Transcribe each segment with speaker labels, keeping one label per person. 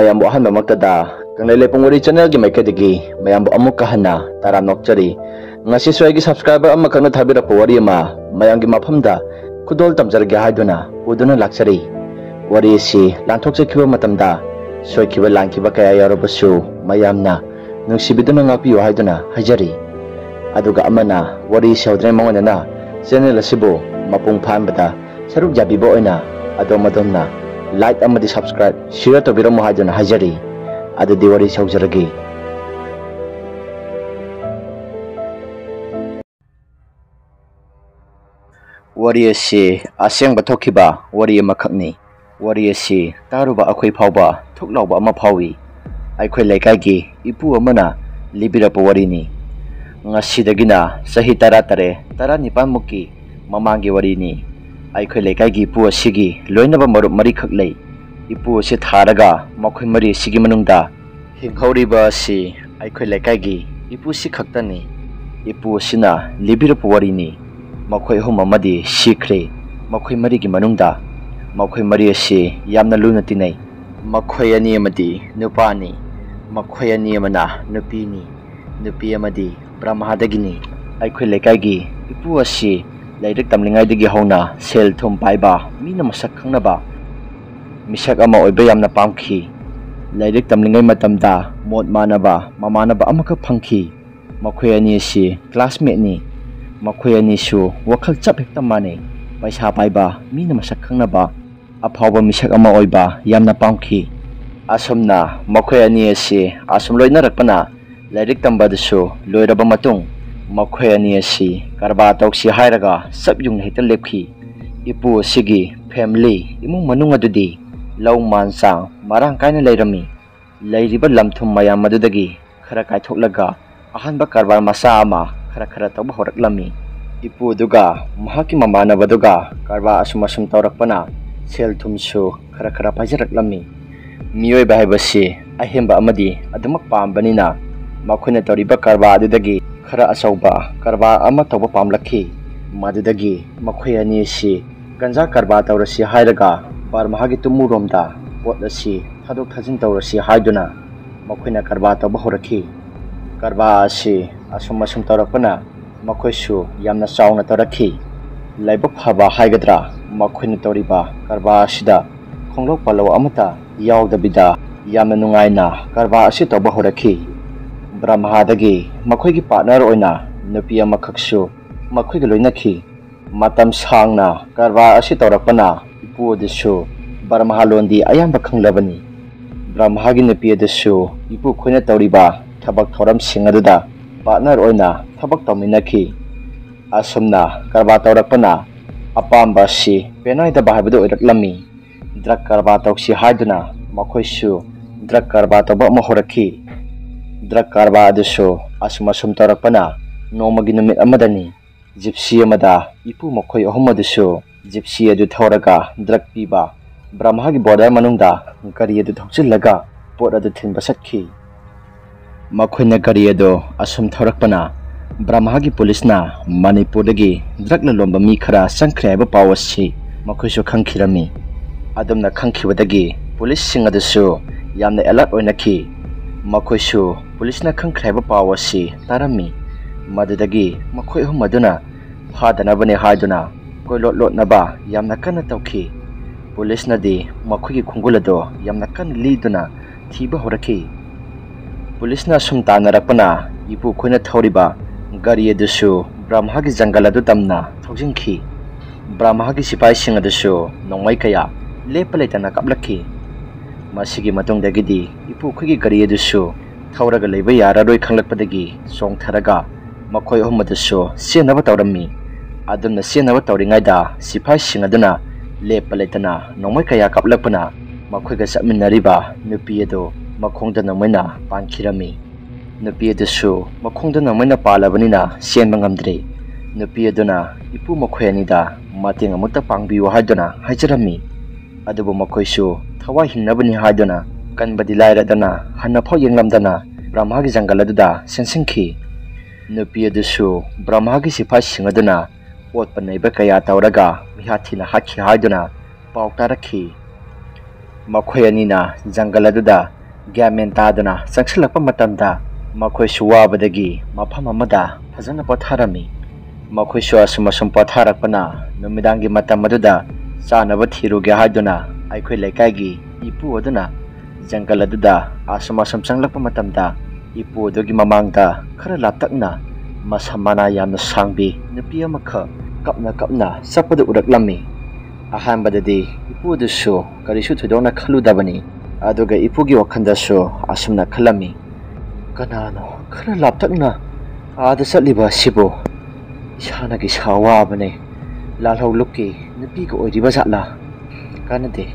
Speaker 1: mayambu ahanba maktada kanglele punguri channel gi maikadigi mayambu amuk kahana taram nokchari ngasi swagi subscriber amma kana thabira ko wari ma mayamgi mafamda kudol tamjargi haiduna uduna laksari wari si lanthokse khiba matamda soi khiba langkiba kaya yarabasu mayamna nungsibiduna ngapiyo haiduna hajari aduga amana wari saudre mangona channel asibo mapung phanbada saruk jabibo oina adomadonna like amadi subscribe share to biro mohajana hajari adu diwari saujaragi wari asi aseng bathokiba wari makhakni wari asi taruba akhoi phawba thuklawba ama phawi aikhoi laikagi ipu amana libirapo wari ni ngasidagina sahi taratare taranipan muki mamangi wari ni aikhoi laikagi ipu asigi loinaba marup mari khaklei ipu ase tharaga makhoi mari sigi manungda hinghauriba asi aikhoi laikagi ipu si khaktani ipu sina libirapo wari ni makhoi hum amadi sikhre makhoi mari gi manungda makhoi mari ase yamna luna tinai makhoi ani amadi nupani makhoi ani amana nupini nupi amadi brahmadagini aikhoi laikagi ipu ase lairik tamlingai digi hauna sel thum paiba mina masak khangnaba misak ama oiba yamna pamkhi lairik tamlingai matamda mod manaba mamanaba amaka phangkhi makhoi ani ase classmate ni makhoi ani su wakhal chap hekta mane paisa paiba mina masak khangnaba aphawba misak ama oiba yamna pamkhi asomna makhoi ani ase asum loina rakpana lairik tamba dasu loiraba matung makhoi ani ase karba tauksi hairaga sabyung hekta lepkhi ipu sigi family imung manung adudi law mansang marang kaina leirami leiriba lamthum mayam madudagi khara kaitholaga ahanba karbar masa ama khara tawba horaklami ipu duga mahaki mamana baduga karba asumasum tawrakpana sel thumsu khara pajaraklami miyoi bahibasi ahemba amadi adumak pambanina makhoi tawriba karba adudagi khara asauba karba ama tawba pamlakhi madudagi makhoi ani si ganja karba tawrasi hairaga barmahagi tumuromda potasi thadok thajin tawrasi haiduna makhoi karba tawba horakhi karba asi asumasum tawrakpana makhoi su yamna chauna tawrakhi laibak phaba haigadra makhoi tawriba karba asida khonglok palaw amata yaudabida yamna nungaina karba asi tawba horakhi brahmadagi makhoi gi partner oina nupi ama khaksu makhoi gi loinakhi matam sangna karba asi tawrakpana ipu desu barmahalondi ayamba khanglabani brahmagi nupi desu ipu khoina tawriba thabak thoram singaduda partner oina thabak tawminakhi asomna karba tawrakpana apamba si penai da bahibadu oiraklami drug karba tawsi haiduna makhoi su drug karba tawba mahorakhi drug karba adusu asumasum tawrakpana nomagi numit amadani gypsy amada ipu makhoi ahum adusu gypsy adu thauraga drug piba brahmagi border manungda gari adu thokchillaga pot adu thinba satkhi makhoina gari adu asum thaurakpana brahmagi police na manipur dagi drug la lomba mi khara sangkhre ba pawasi makhoi su khangkhirami adumna khangkhibadagi police sing adusu yamna alert oinakhi makhoi su police na khangkhre ba pawasi tarami madudagi makhoi hum aduna phadana bane haiduna koilot lot na ba yamna kana tawkhi police na di makhoi gi khungulado yamna kan liduna thiba horakhi police na sumta narakpana ipu khoina thauriba gari adusu brahmagi jungle adu tamna thogjingkhi brahmagi sipai sing adusu nongmai kaya lepalaitana kaplakhi masigi matungdagidi ipu khogi gari adusu thauraga leiba yararoi khanglakpadagi songtharaga makhoi ahum adusu senaba tawrami adumna senaba tawringaida sipai sing aduna lepalaitana nongmai kaya kaplakpana makhoi ga saminariba nupi adu makhongda namaina pankhirami nupi adusu makhongda namaina palabanina senba ngamdre nupi aduna ipu makhoi anida mateng amutta pangbiu haiduna haijarami adubu makhoi su thawa hinnabani haiduna kanbadi lairadana hanna phau yenglamdana brahmagi jungle aduda sensingkhi nupi adusu brahmagi sipai singaduna otpanaiba kaya tawraga mihathina hakhi haiduna pawtarakhi Makhoi anina jungle aduda gyamen taduna changsilakpa matamda makhoi suwabadagi mafam amada fazana potharami makhoi su asum potharakpana numidangi matam aduda chanaba thiruge haiduna aikhoi lekai ipu aduna jungle aduda asum changlakpa matamda ipu adugi mamangda khara laptakna masamana yamna sangbi nupi amakha kapna sapadu uraklami ahanbadadi ipu adusu karisu thudona khaludabani aduga ipugi wakhandasu asumna khalami kanano khara laptakna ada satliba sibo isanagi sawabane lalhau lukki nupi ko oiriba zatla kanade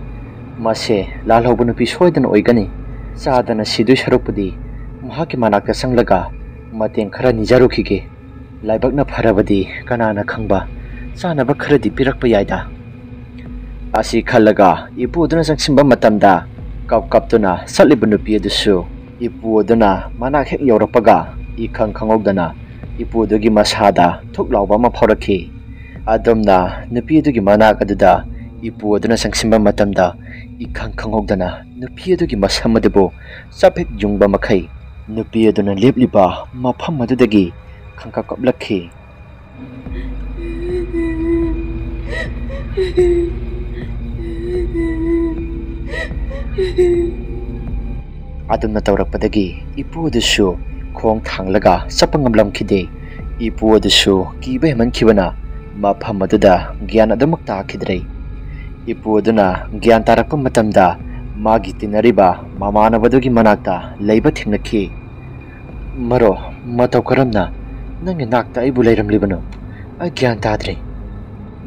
Speaker 1: mase lalhau bu nupi soidana oigani sadana sidui sarupudi mahaki manakta sanglaga mateng khara nijarukhige laibakna pharabadi kanana khangba sanaba kharadi pirakpa yaida asi khallaga ipu duna sangsimba matamda kaptuna satliba nupi adusu ipu aduna manak hek yorapaga khangogdana ipu dugi masada thuklauba ma phaurakhi adomna nupi dugi manak aduda ipu aduna sangsimba matamda khangogdana nupi dugi masamadabu saphek jungba makhai nupi aduna lepliba mafam adudagi khangkaplakhi adumna tawrakpadagi ipu adusu khong thanglaga sapangamlamkhide ipu adusu kibe mankhibana mafam aduda gyan adamak takhidrei ipu aduna gyan tarakpa matamda magi tinariba mamanabadugi manakta leiba thimnakhi maro mataw karamna nangi nakta ibu leiramlibano ai gyan tadre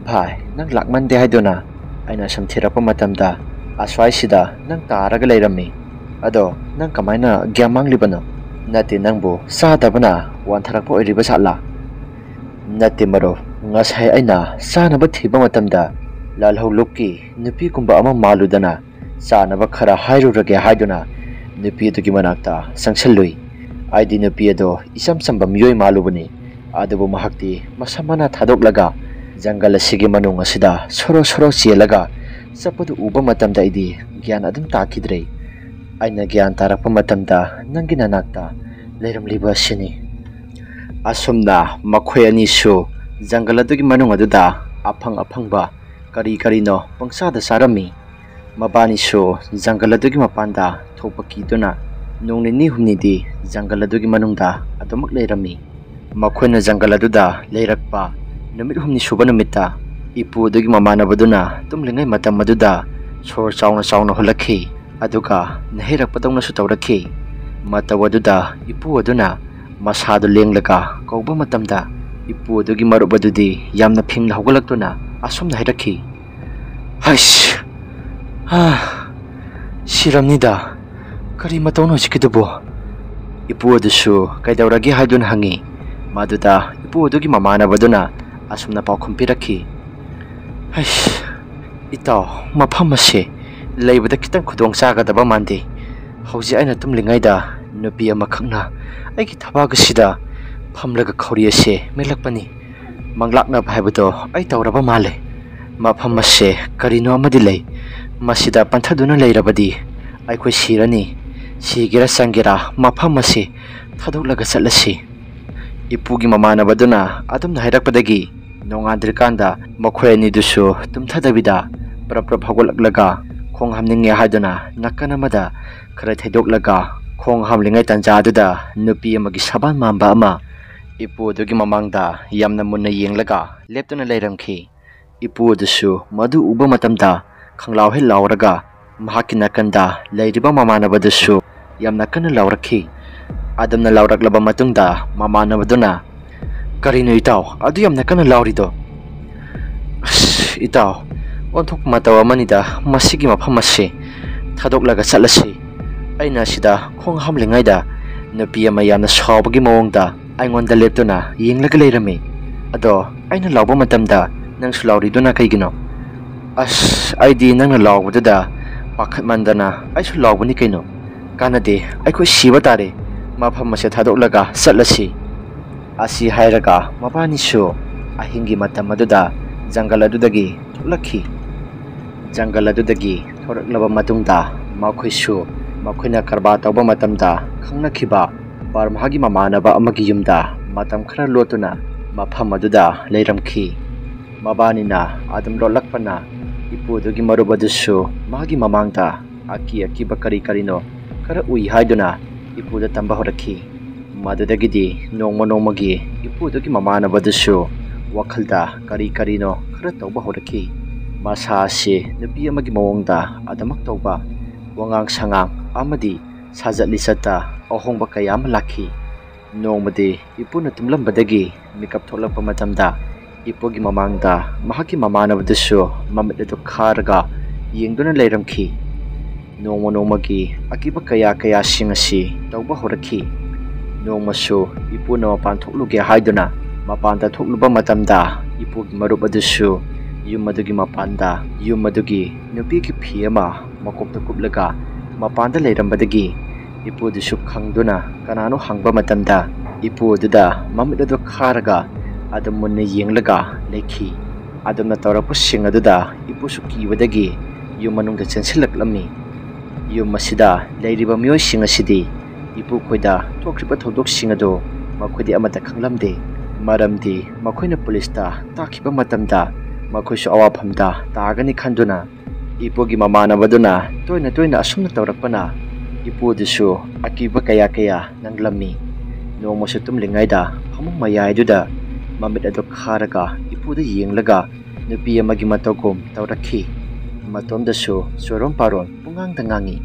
Speaker 1: bhai nang lakmande haidona aina samthirapa matamda aswai sida nang taraga leirammi ado nang kamaina gyamang libano nati nangbo sadabana wantharakpa oiriba satla nati maro ngasai aina sanaba thiba matamda lalhau lukki nupi kumba ama maludana sanaba khara hairurage haiduna nupi dugi manakta sangsalui aidi nupi ado isam sambam yoi malubani adubu mahakti masamana thadoklaga jungle asigi manung asida soro chelaga sapadu uba matamda idi gyan adum takidrei aina gyan tarakpa matamda nangi nanakta leiramliba sini asumna makhoi ani su jungle adugi manung aduda afangba kari no pangsada sarami mabani su jungle adugi mapanda thopakiduna nongnini humnidi jungle adugi manungda adumak leirami makhoina jungle aduda leirakpa numit humni suba numita ipu adugi mamanabaduna tumlingai matam aduda sor chauna holakhi aduga nahirakpadongna su tawrakhi matawaduda ipu aduna masadu lenglaga kauba matamda ipu adugi marubadudi yamna phingla hogalaktuna asumna hirakhi haish siramnida kari matawno sikidubo ipu adusu kaidawragi haidun hangi maduda ipu adugi mamanabaduna asumna paukhum pirakhi haish itaw mafam ase leibada kitang khudong chagadaba mande hauji aina tumlingaida nupi amakhakna aigi thabagasida phamlaga khori ase melakpani manglakna bhaibado ai tawraba male mafam ase karino amadi lei masida panthaduna leirabadi aikhoi sirani sigera sangera mafam ase thadoklaga chatlasi ipugi mamanabaduna adumna hairakpadagi nongadrikanda makhoi ani dusu tumthadabida prap hagolaklaga khong hamninge haiduna nakanamada khara thaidoklaga khong hamlingai tanja aduda nupi amagi saban mamba ama ipu adugi mamangda yamna munna yenglaga leptuna leiramkhi ipu adusu madu uba matamda khanglaw he lawraga mahaki nakanda leiriba mamanabadasu yamna kana lawrakhi adamna lawraklaba matungda mamanabaduna karino itaw adu yamna kana lawrido itaw onthok matawa manida masigi mafam ase thadoklaga chatlasi aina sida khong hamlingaida nupi ama yamna sawbagi mawongda aingonda leptuna yenglaga leirami ado aina lawba matamda nang sulawriduna kaigino aidi nangna lawbadada pakhat mandana aisu lawbani kaino kanade aikhoi siba tare mafam ase thadoklaga chatlasi asi hairaga mabani su ahingi matam aduda jungle adudagi ꯊꯣꯔꯛꯂꯕ ꯃꯇꯨꯡꯗ ꯃꯈꯣꯏꯁꯨ ꯃꯈꯣꯏꯅ ꯀꯔꯕꯥꯔ ꯇꯧꯕ ꯃꯇꯝꯗ ꯈꯪꯅꯈꯤꯕ ꯕꯔꯃꯥꯒꯤ ꯃꯃꯥꯟꯅꯕ ꯑꯃꯒꯤ ꯌꯨꯝꯗ ꯃꯇꯝ ꯈꯔ ꯂꯣꯠꯇꯨꯅ ꯃꯐꯝ ꯑꯗꯨꯗ ꯂꯩꯔꯝꯈꯤ꯫ ꯃꯕꯥꯅꯤꯅ ꯑꯗꯨꯝ ꯂꯣꯠꯂꯛꯄꯅ ꯏꯄꯨꯗꯨꯒꯤ ꯃꯔꯨꯞ ꯑꯗꯨꯁꯨ ꯃꯥꯒꯤ ꯃꯃꯥꯡꯗ ꯑꯀꯤꯕ ꯀꯔꯤ ꯀꯔꯤꯅꯣ ꯈꯔ ꯎꯏ ꯍꯥꯏꯗꯨꯅ ꯏꯄꯨꯗ ꯇꯝꯕ ꯍꯧꯔꯛꯈꯤ꯫ ꯃꯗꯨꯗꯒꯤꯗꯤ ꯅꯣꯡꯃꯒꯤ ꯏꯄꯨꯗꯨꯒꯤ ꯃꯃꯥꯟꯅꯕꯗꯨꯁꯨ ꯋꯥꯈꯜꯗ ꯀꯔꯤ ꯀꯔꯤꯅꯣ ꯈꯔ ꯇꯧꯕ ꯍꯧꯔꯛꯈꯤ꯫ ꯃꯁꯥ ꯑꯁꯤ ꯅꯨꯄꯤ ꯑꯃꯒꯤ ꯃꯑꯣꯡꯗ ꯑꯗꯨꯃꯛ ꯇꯧꯕ, ꯋꯥꯉꯥꯡ ꯁꯉꯥꯡ ꯑꯃꯗꯤ ꯁꯥꯖꯠ ꯂꯤꯆꯠꯇ ꯑꯍꯣꯡꯕ ꯀꯌꯥ ꯑꯃ ꯂꯥꯛꯈꯤ꯫ ꯅꯣꯡꯃꯗꯤ ꯏꯄꯨꯅ ꯇꯨꯝꯂꯝꯕꯗꯒꯤ ꯃꯤꯀꯞ ꯊꯣꯛꯂꯛꯄ ꯃꯇꯝꯗ ꯏꯄꯨꯒꯤ ꯃꯃꯥꯡꯗ ꯃꯍꯥꯛꯀꯤ ꯃꯃꯥꯟꯅꯕꯗꯨꯁꯨ ꯃꯃꯤꯠ ꯑꯗꯨ ꯈꯥꯔꯒ ꯌꯦꯡꯗꯨꯅ ꯂꯩꯔꯝꯈꯤ꯫ ꯅꯣꯡꯃꯒꯤ ꯑꯀꯤꯕ ꯀꯌꯥꯁꯤꯡ ꯑꯁꯤ ꯇꯧꯕ ꯍꯧꯔꯛꯈꯤ꯫ ꯅꯣꯡꯃꯁꯨ ꯏꯄꯨꯅ ꯃꯄꯥꯟ ꯊꯣꯛꯂꯨꯒꯦ ꯍꯥꯏꯗꯨꯅ ꯃꯄꯥꯟꯗ ꯊꯣꯛꯂꯨꯕ ꯃꯇꯝꯗ ꯏꯄꯨꯒꯤ ꯃꯔꯨꯞ ꯑꯗꯨꯁꯨ ꯌꯨꯝ ꯑꯗꯨꯒꯤ ꯃꯄꯥꯟꯗ ꯌꯨꯝ ꯑꯗꯨꯒꯤ ꯅꯨꯄꯤꯒꯤ ꯐꯤ ꯑꯃ ꯃꯀꯣꯛꯇ ꯀꯨꯞꯂꯒ ꯃꯄꯥꯟꯗ ꯂꯩꯔꯝꯕꯗꯒꯤ ꯏꯄꯨꯗꯨꯁꯨ ꯈꯪꯗꯨꯅ ꯀꯅꯥꯅꯣ ꯍꯪꯕ ꯃꯇꯝꯗ ꯏꯄꯨ ꯑꯗꯨꯗ ꯃꯃꯤꯠ ꯑꯗꯨ ꯈꯥꯔꯒ ꯑꯗꯨꯝ ꯃꯨꯟꯅ ꯌꯦꯡꯂꯒ ꯂꯩꯈꯤ꯫ ꯑꯗꯨꯝꯅ ꯇꯧꯔꯛꯄꯁꯤꯡ ꯑꯗꯨꯗ ꯏꯄꯨꯁꯨ ꯀꯤꯕꯗꯒꯤ ꯌꯨꯝ ꯃꯅꯨꯡꯗ ꯆꯦꯟꯁꯤꯜꯂꯛꯂꯝꯃꯤ꯫ ꯌꯨꯝ ꯑꯁꯤꯗ ꯂꯩꯔꯤꯕ ꯃꯤꯑꯣꯏꯁꯤꯡ ꯑꯁꯤꯗꯤ ꯏꯄꯨꯈꯣꯏꯗ ꯊꯣꯛꯈꯤꯕ ꯊꯧꯗꯣꯛꯁꯤꯡ ꯑꯗꯨ ꯃꯈꯣꯏꯗꯤ ꯑꯃꯠꯇ ꯈꯪꯂꯝꯗꯦ꯫ ꯃꯔꯝꯗꯤ ꯃꯈꯣꯏꯅ ꯄꯨꯂꯤꯁꯇ ꯇꯥꯈꯤꯕ ꯃꯇꯝꯗ ꯃꯈꯣꯏꯁꯨ ꯑꯋꯥꯐꯝꯗ ꯇꯥꯒꯅꯤ ꯈꯟꯗꯨꯅ ꯏꯄꯨꯒꯤ ꯃꯃꯥꯟꯅꯕꯗꯨꯅ ꯇꯣꯏꯅ ꯑꯁꯨꯝꯅ ꯇꯧꯔꯛꯄꯅ ꯏꯄꯨꯗꯨꯁꯨ ꯑꯀꯤꯕ ꯀꯌꯥ ꯅꯪꯂꯝꯃꯤ꯫ ꯅꯣꯡꯃꯁꯨ ꯇꯨꯝꯂꯤꯉꯩꯗ ꯐꯃꯨꯡ ꯃꯌꯥꯏꯗꯨꯗ ꯃꯃꯤꯠ ꯑꯗꯨ ꯈꯥꯔꯒ ꯏꯄꯨꯗ ꯌꯦꯡꯂꯒ ꯅꯨꯄꯤ ꯑꯃꯒꯤ ꯃꯇꯧꯒꯨꯝ ꯇꯧꯔꯛꯈꯤ꯫ ꯃꯇꯣꯝꯗꯁꯨ ꯆꯣꯏꯔꯣꯟ ꯄꯥꯔꯣꯟ ꯄꯨꯡꯉꯥꯡꯗ ꯉꯥꯡꯉꯤ꯫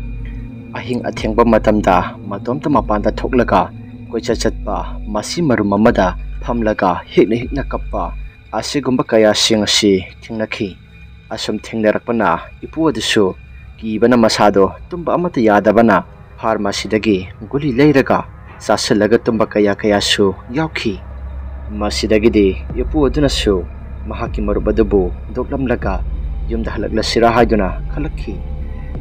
Speaker 1: ꯑꯍꯤꯡ ꯑꯊꯦꯡꯕ ꯃꯇꯝꯗ ꯃꯇꯣꯝꯇ ꯃꯄꯥꯟꯗ ꯊꯣꯛꯂꯒ ꯀꯣꯏꯆꯠ ꯆꯠꯄ, ꯃꯁꯤ ꯃꯔꯨꯝ ꯑꯃꯗ ꯐꯝꯂꯒ ꯍꯤꯛꯅ ꯀꯞꯄ ꯑꯁꯤꯒꯨꯝꯕ ꯀꯌꯥꯁꯤꯡ ꯑꯁꯤ ꯊꯦꯡꯅꯈꯤ꯫ ꯑꯁꯨꯝ ꯊꯦꯡꯅꯔꯛꯄꯅ ꯏꯄꯨ ꯑꯗꯨꯁꯨ ꯀꯤꯕꯅ ꯃꯁꯥꯗꯣ ꯇꯨꯝꯕ ꯑꯃꯠꯇ ꯌꯥꯗꯕꯅ ꯐꯥꯔꯃꯥꯁꯤꯗꯒꯤ ꯒꯨꯂꯤ ꯂꯩꯔꯒ ꯆꯥꯁꯤꯜꯂꯒ ꯇꯨꯝꯕ ꯀꯌꯥꯁꯨ ꯌꯥꯎꯈꯤ꯫ ꯃꯁꯤꯗꯒꯤꯗꯤ ꯏꯄꯨ ꯑꯗꯨꯅꯁꯨ ꯃꯍꯥꯛꯀꯤ ꯃꯔꯨꯞ ꯑꯗꯨꯕꯨ ꯍꯨꯟꯗꯣꯛꯂꯝꯂꯒ ꯌꯨꯝꯗ ꯍꯜꯂꯛꯂꯁꯤꯔꯥ ꯍꯥꯏꯗꯨꯅ ꯈꯜꯂꯛꯈꯤ꯫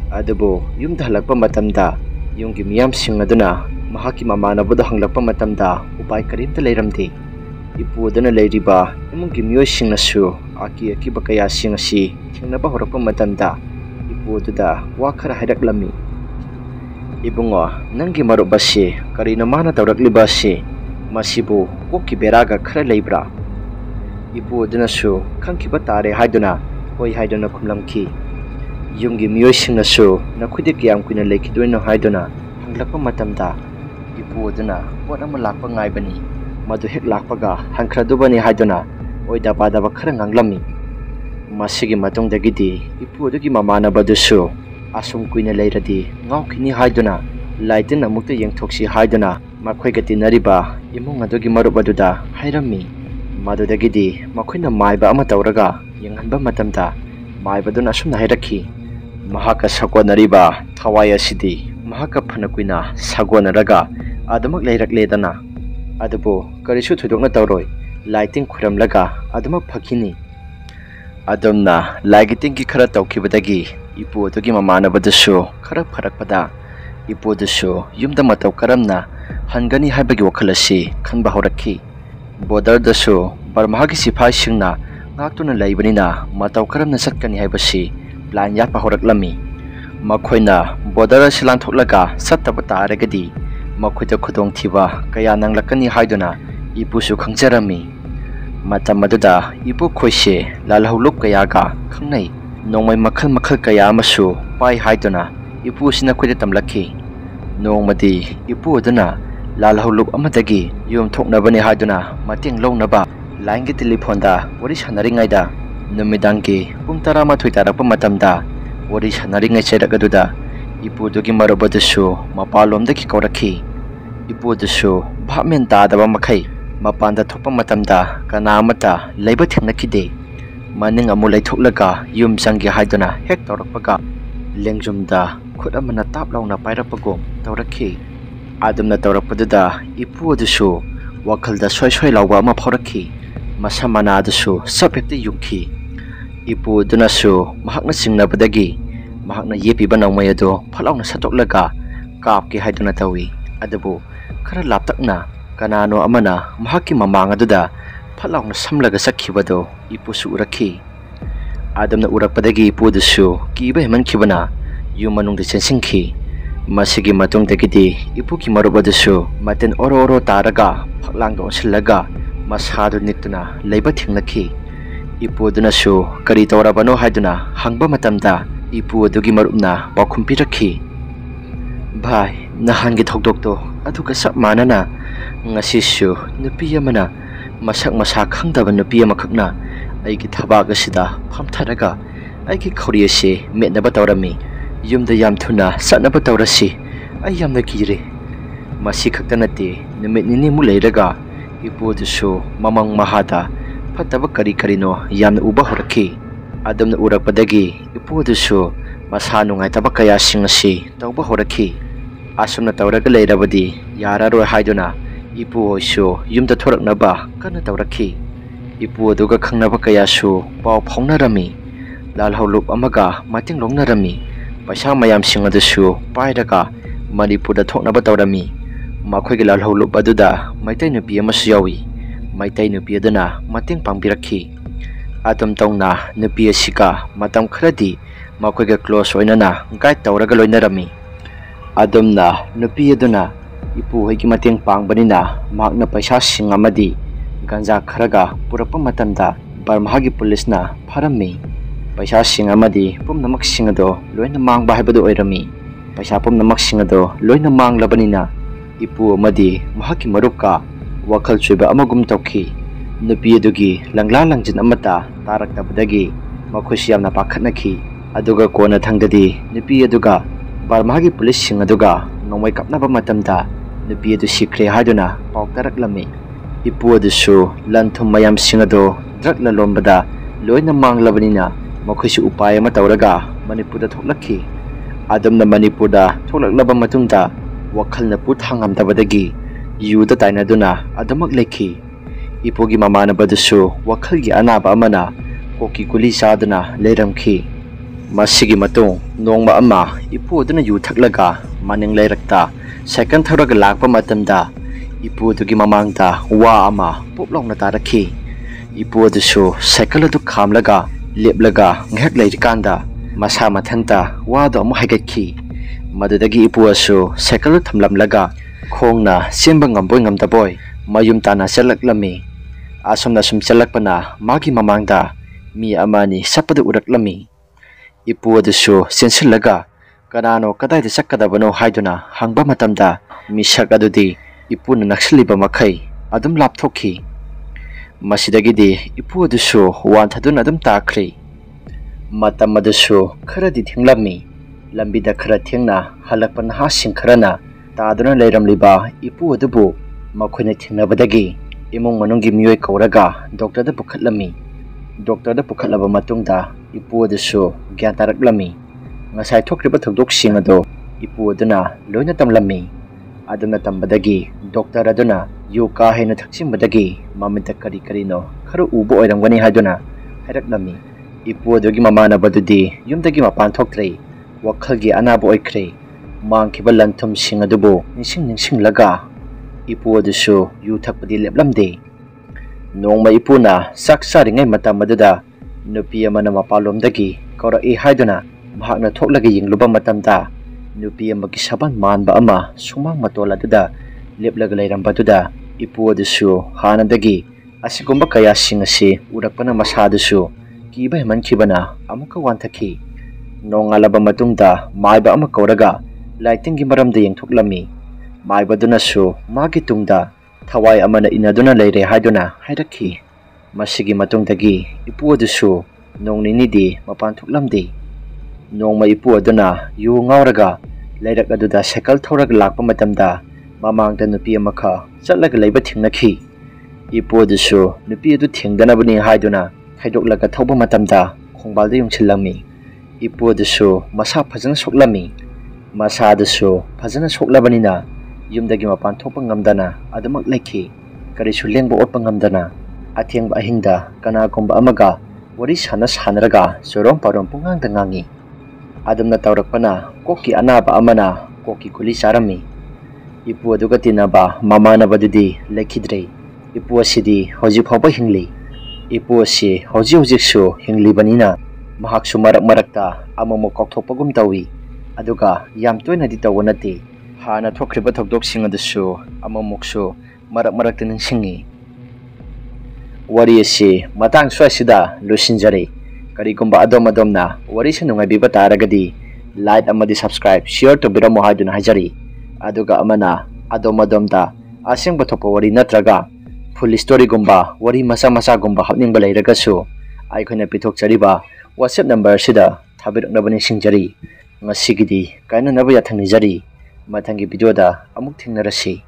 Speaker 1: ꯑꯗꯨꯕꯨ ꯌꯨꯝꯗ ꯍꯜꯂꯛꯄ ꯃꯇꯝꯗ ꯌꯨꯝꯒꯤ ꯃꯤꯌꯥꯝꯁꯤꯡ ꯑꯗꯨꯅ ꯃꯍꯥꯛꯀꯤ ꯃꯃꯥꯟꯅꯕꯗꯨ ꯍꯪꯂꯛꯄ ꯃꯇꯝꯗ ꯎꯄꯥꯏ ꯀꯔꯤꯝꯇ ꯂꯩꯔꯝꯗꯦ꯫ ꯏꯄꯨ ꯑꯗꯨꯅ ꯂꯩꯔꯤꯕ ꯏꯃꯨꯡꯒꯤ ꯃꯤꯑꯣꯏꯁꯤꯡꯅꯁꯨ ꯑꯀꯤꯕ ꯀꯌꯥꯁꯤꯡ ꯑꯁꯤ ꯊꯦꯡꯅꯕ ꯍꯧꯔꯛꯄ ꯃꯇꯝꯗ ꯏꯄꯨ ꯑꯗꯨꯗ ꯋꯥ ꯈꯔ ꯍꯥꯏꯔꯛꯂꯝꯃꯤ꯫ "ꯏꯕꯨꯡꯉꯣ, ꯅꯪꯒꯤ ꯃꯔꯨꯞ ꯑꯁꯤ ꯀꯔꯤꯅꯣ ꯃꯥꯅ ꯇꯧꯔꯛꯂꯤꯕ ꯑꯁꯤ? ꯃꯁꯤꯕꯨ ꯀꯣꯛꯀꯤ ꯕꯦꯔꯥꯒ ꯈꯔ ꯂꯩꯕ꯭ꯔꯥ?" ꯏꯄꯨ ꯑꯗꯨꯅꯁꯨ ꯈꯪꯈꯤꯕ ꯇꯥꯔꯦ ꯍꯥꯏꯗꯨꯅ ꯍꯣꯏ ꯍꯥꯏꯗꯨꯅ ꯈꯨꯝꯂꯝꯈꯤ꯫ ꯌꯨꯝꯒꯤ ꯃꯤꯑꯣꯏꯁꯤꯡꯅꯁꯨ ꯅꯈꯣꯏꯗꯤ ꯀꯌꯥꯝ ꯀꯨꯏꯅ ꯂꯩꯈꯤꯗꯣꯏꯅꯣ ꯍꯥꯏꯗꯨꯅ ꯍꯪꯂꯛꯄ ꯃꯇꯝꯗ ꯏꯄꯨ ꯑꯗꯨꯅ ꯄꯣꯠ ꯑꯃ ꯂꯥꯛꯄ ꯉꯥꯏꯕꯅꯤ, ꯃꯗꯨ ꯍꯦꯛ ꯂꯥꯛꯄꯒ ꯍꯟꯈ꯭ꯔꯗꯨꯕꯅꯤ ꯍꯥꯏꯗꯨꯅ ꯑꯣꯏꯗ ꯄꯥꯗꯕꯈꯔ ꯉꯥꯡꯂꯝꯃꯤ꯫ ꯃꯁꯤꯒꯤ ꯃꯇꯨꯡꯗꯒꯤꯗꯤ ꯏꯄꯨ ꯑꯗꯨꯒꯤ ꯃꯃꯥꯟꯅꯕꯗꯨꯁꯨ ꯑꯁꯨꯝ ꯀꯨꯏꯅ ꯂꯩꯔꯗꯤ ꯉꯥꯎꯈꯤꯅꯤ ꯍꯥꯏꯗꯨꯅ ꯂꯥꯏ-ꯇꯤꯟ ꯑꯃꯨꯛꯇ ꯌꯦꯡꯊꯣꯛꯁꯤ ꯍꯥꯏꯗꯨꯅ ꯃꯈꯣꯏꯒ ꯇꯤꯟꯅꯔꯤꯕ ꯏꯃꯨꯡ ꯑꯗꯨꯒꯤ ꯃꯔꯨꯞ ꯑꯗꯨꯗ ꯍꯥꯏꯔꯝꯃꯤ꯫ ꯃꯗꯨꯗꯒꯤꯗꯤ ꯃꯈꯣꯏꯅ ꯃꯥꯏꯕ ꯑꯃ ꯇꯧꯔꯒ ꯌꯦꯡꯍꯟꯕ ꯃꯇꯝꯗ ꯃꯥꯏꯕꯗꯨꯅ ꯑꯁꯨꯝꯅ ꯍꯥꯏꯔꯛꯈꯤ, "ꯃꯍꯥꯛꯀ ꯁꯥꯒꯣꯟꯅꯔꯤꯕ ꯊꯋꯥꯏ ꯑꯁꯤꯗꯤ ꯃꯍꯥꯛꯀ ꯐꯅ ꯀꯨꯏꯅ ꯁꯥꯒꯣꯟꯅꯔꯒ ꯑꯗꯨꯃꯛ ꯂꯩꯔꯛꯂꯦꯗꯅ꯫ ꯑꯗꯨꯕꯨ ꯀꯔꯤꯁꯨ ꯊꯣꯏꯗꯣꯛꯅ ꯇꯧꯔꯣꯏ, ꯂꯥꯏ-ꯇꯤꯟ ꯈꯨꯔꯝꯂꯒ ꯑꯗꯨꯃꯛ ꯐꯈꯤꯅꯤ." ꯑꯗꯨꯝꯅ ꯂꯥꯏꯒꯤ ꯇꯤꯟꯒꯤ ꯈꯔ ꯇꯧꯈꯤꯕꯗꯒꯤ ꯏꯄꯨ ꯑꯗꯨꯒꯤ ꯃꯃꯥꯟꯅꯕꯗꯨꯁꯨ ꯈꯔ ꯐꯔꯛꯄꯗ ꯏꯄꯨꯗꯨꯁꯨ ꯌꯨꯝꯗ ꯃꯇꯧ ꯀꯔꯝꯅ ꯍꯟꯒꯅꯤ ꯍꯥꯏꯕꯒꯤ ꯋꯥꯈꯜ ꯑꯁꯤ ꯈꯟꯕ ꯍꯧꯔꯛꯈꯤ꯫ ꯕꯣꯔꯗꯔꯗꯁꯨ ꯕꯔꯃꯥꯒꯤ ꯁꯤꯐꯥꯏꯁꯤꯡꯅ ꯉꯥꯛꯇꯨꯅ ꯂꯩꯕꯅꯤꯅ ꯃꯇꯧ ꯀꯔꯝꯅ ꯆꯠꯀꯅꯤ ꯍꯥꯏꯕꯁꯤ ꯄ꯭ꯂꯥꯟ ꯌꯥꯠꯄ ꯍꯧꯔꯛꯂꯝꯃꯤ꯫ ꯃꯈꯣꯏꯅ ꯕꯣꯔꯗꯔ ꯑꯁꯤ ꯂꯥꯟꯊꯣꯛꯂꯒ ꯆꯠꯇꯕ ꯇꯥꯔꯒꯗꯤ ꯃꯈꯣꯏꯗ ꯈꯨꯗꯣꯡꯊꯤꯕ ꯀꯌా ꯅꯪꯂꯛꯀꯅꯤ ꯍꯥꯏꯗꯨꯅ ꯏꯄꯨꯁꯨ ꯈꯪꯖꯔꯝꯃꯤ꯫ ꯃꯇꯝ ꯑꯗꯨꯗ ꯏꯄꯨ ꯈꯣꯏꯁꯦ ꯂꯥꯜꯍꯧꯂꯨꯞ ꯀꯌꯥꯒ ꯈꯪꯅꯩ, ꯅꯣꯡꯃꯩ ꯃꯈꯜ ꯀꯌꯥ ꯑꯃꯁꯨ ꯄꯥꯏ ꯍꯥꯏꯗꯨꯅ ꯏꯄꯨ ꯑꯁꯤꯅ ꯑꯩꯈꯣꯏꯗ ꯇꯝꯂꯛꯈꯤ꯫ ꯅꯣꯡꯃꯗꯤ ꯏꯄꯨ ꯑꯗꯨꯅ ꯂꯥꯜꯍꯧꯂꯨꯞ ꯑꯃꯗꯒꯤ ꯌꯨꯝ ꯊꯣꯛꯅꯕꯅꯤ ꯍꯥꯏꯗꯨꯅ ꯃꯇꯦꯡ ꯂꯧꯅꯕ ꯂꯥꯏꯟꯒꯤ ꯇꯦꯂꯤꯐꯣꯟꯗ ꯋꯥꯔꯤ ꯁꯥꯟꯅꯔꯤꯉꯩꯗ ꯅꯨꯃꯤꯗꯥꯡꯒꯤ ꯄꯨꯡ 11 ꯇꯥꯔꯛꯄ ꯃꯇꯝꯗ ꯋꯥꯔꯤ ꯁꯥꯟꯅꯔꯤꯉꯩ ꯆꯩꯔꯛ ꯑꯗꯨꯗ ꯏꯄꯨꯗꯨꯒꯤ ꯃꯔꯨꯞ ꯑꯗꯨꯁꯨ ꯃꯄꯥꯟꯂꯣꯝꯗꯒꯤ ꯀꯧꯔꯛꯈꯤ꯫ ꯏꯄꯨꯗꯨꯁꯨ ꯚꯥꯞ ꯃꯦꯟ ꯇꯥꯗꯕ ꯃꯈꯩ ꯃꯄꯥꯟꯗ ꯊꯣꯛꯄ ꯃꯇꯝꯗ ꯀꯅꯥ ꯑꯃꯠꯇ ꯂꯩꯕ ꯊꯦꯡꯅꯈꯤꯗꯦ꯫ ꯃꯅꯤꯡ ꯑꯃꯨꯛ ꯂꯩꯊꯣꯛꯂꯒ ꯌꯨꯝ ꯆꯪꯒꯦ ꯍꯥꯏꯗꯨꯅ ꯍꯦꯛ ꯇꯧꯔꯛꯄꯒ ꯂꯦꯡꯖꯨꯝꯗ ꯈꯨꯠ ꯑꯃꯅ ꯇꯥꯞ ꯂꯥꯎꯅ ꯄꯥꯏꯔꯛꯄꯒꯨꯝ ꯇꯧꯔꯛꯈꯤ꯫ ꯑꯗꯨꯝꯅ ꯇꯧꯔꯛꯄꯗꯨꯗ ꯏꯄꯨ ꯑꯗꯨꯁꯨ ꯋꯥꯈꯜꯗ ꯁꯣꯏ ꯂꯥꯎꯕ ꯑꯃ ꯐꯥꯎꯔꯛꯈꯤ꯫ ꯃꯁꯝ ꯃꯅꯥꯗꯨꯁꯨ ꯆꯞ ꯍꯦꯛꯇ ꯌꯨꯡꯈꯤ꯫ ꯏꯄꯨ ꯑꯗꯨꯅꯁꯨ ꯃꯍꯥꯛꯅ ꯆꯤꯡꯅꯕꯗꯒꯤ ꯃꯍꯥꯛꯅ ꯌꯦꯞꯄꯤꯕ ꯅꯣꯡꯃꯩ ꯑꯗꯨ ꯐꯠ ꯂꯥꯎꯅ ꯁꯠꯇꯣꯛꯂꯒ ꯀꯥꯞꯀꯦ ꯍꯥꯏꯗꯨꯅ ꯇꯧꯏ꯫ ꯑꯗꯨꯕꯨ ꯈꯔ ꯂꯥꯞꯇꯛꯅ ꯀꯅꯥꯅꯣ ꯑꯃꯅ ꯃꯍꯥꯛꯀꯤ ꯃꯃꯥꯡ ꯑꯗꯨꯗ ꯐꯠ ꯂꯥꯎꯅ ꯁꯝꯂꯒ ꯆꯠꯈꯤꯕꯗꯨ ꯏꯄꯨꯁꯨ ꯎꯔꯛꯈꯤ꯫ Adamna urakpadagi ipudusu kiba hemankhibana yum manungda chensinki. Masigi matungdagidi ipuki marup adusu maten oro taraga phaklangda onsillaga masadu nituna leiba thingnaki. Ipudunasu kari tawrabano haiduna hangba matamda ipu adugi marupna pakhum pirakhi. Bhai nahangi thokdokto aduga sap manana ngasisu nupi amana masak masa khangdaba nupi amakhakna aigi thabak asida phamtharaga aigi khori ase metnaba tawrami yumda yam thuna satnaba tawrasi ai yamna kire masi khakta nate numit nini mu leiraga ipudusu mamang mahada phataba kari karino yamna uba horakhi. Adamna urakpadagi ipudusu masa nungai taba kaya singasi tawba horakhi. Asumna tawraga leirabadi yararoi haiduna ipu hoisu yumda thoraknaba kana tawrakhi. Ipu aduga khangnaba kayasu paw phawnarami lalhaulup amaga mating longnarami paisa mayam sing adusu pairaga Manipurda thoknaba tawrami. Makhoigi lalhaulup aduda maitai nupi amasu yawi maitai nupi aduna mating pangbirakhi. Adam tawna nupi asika matam kharadi makhoiga close oinana guide tawraga loinarami. Adamna nupi aduna ipu hoigi mateng pangbanina makna paisa sing amadi ganja kharaga purakpa matamda Barmahagi pulisna pharami. Paisa sing amadi pumnamak sing ado loina mangba haibadu oirami. Paisa pumnamak sing ado loina manglabanina ipu amadi mahaki marupka wakhal chuiba amagum tawkhi. Nupi adugi langla langjin amata taraktabadagi makhoisi yamna pakhatnakhi. Aduga kona thangdadi nupi aduga Barmahagi pulis sing aduga nongmai kapnaba matamda nupi adu sikre haiduna paw taraklami. Ipu adusu lanthum mayam sing ado drakla lombada loina manglabanina makhoisi upay ama tawraga Manipurda thoklakhi. Adamna Manipurda thoklaklaba matungda wakhalna puthangamdabadagi yuda tainaduna adamak lekhi. Ipugi mamanabadusu wakhalgi anaba amana koki guli saduna leiramkhi. Masigi matung nongma ama ipu aduna yu thaklaga maning leirakta second tharaga lakpa matamda ipu adugi mamangda wa ama poplongna tarakhi. Ipu adusu cycle adu khamlaga leplaga ngek leirikanda masa mathanta wado amu haigatkhi. Madudagi ipu asu cycle thamlamlaga khongna semba ngamboi ngamtaboi mayum tana chalaklami. Asomna sum chalakpana magi mamangda mi amani sapadu uraklami. Ipu adusu sensillaga kanano kadaida sakkadabano haiduna hangba matamda misak adudi ipuna naksaliba makhai adum lapthokhi. Masidagidi ipu adusu wanthaduna adum takhri. Matam adusu kharadi thinglami lambida khara thengna halakpa nahasing kharana taduna leiramliba ipu adubu makhoina thingnabadagi imung manunggi miyoi kauraga doctor da pukhatlami. Doctor da pukhatlaba matungda ipu adusu gyan taraklami. Ngasai thokriba thokdok sing ado ipu aduna loina tamlami. Aduna tambadagi doctor aduna yu ka haina thakchimbadagi mamita kari karino kharo ubo oiramgani haiduna hairaklami. Ipu adugi mamana badudi yumdagi mapan thoktrei wakhalgi anaba oikhre. Mangkhiba lanthum sing adubu ningsinglaga ipu adusu yu thakpadi leplamde. Nongma ipuna saksaringai matam aduda nupi amana mapalomdagi kauraki haiduna mahakna thoklaga yingluba matamda nupi amagi saban manba ama sumang matol aduda leplaga leirambatuda ipu adusu hanadagi asigumba kaya sing ase urakpana masadusu kiba hemankhibana amuka wanthakhi. Nongalaba matungda maiba ama kauraga lightingi maramda yengthoklami. Maibadunasu magi tungda thawai amana inaduna leire haiduna hairakhi. Masigi matungdagi ipu adusu nongninidi mapan thoklamde. Nongma ipu aduna yu ngauraga leirak aduda cycle thoraga lakpa matamda mamangda nupi amakha chatlaga leiba thingnakhi. Ipu adusu nupi adu thingdanabani haiduna khaidoklaga thoba matamda khongbalda yungchillami. Ipu adusu masa phajana soklami. Masa adusu phajana soklabanina yumdagi mapan thokpa ngamdana adamak lekhi. Karisu lengba otpa ngamdana athengba ahingda kanagumba amaga wari sanaraga sorom parom pungangda ngangi. Adamna tawrakpana koki anaba amana koki kuli sarami. Ipu aduga tinaba mamana badudi lekhidrei. Ipu asidi hoji phawba hingli. Ipu asi hoji hojiksu hingli banina mahaksu marak-marakta amamuk kaukthokpagum tawi aduga yam toinadi tawba nate hana thokriba thokdoksing adusu amamuksu marak-marakta ningsingi wari asi matang swaisida lusinjari karigumba adom-adomna wari sa nungaybiba taragadi like amadi subscribe share to biramo haiduna hajari aduga amana adom-adomda asengba thokpa wari natraga full story gumba wari masa gumba hapningba lairagasu aikoina pithokchariba WhatsApp number sida thabiraknabani singjari ngasigidi kainanaba yathangni jari mathangi video da amuk thingnarasi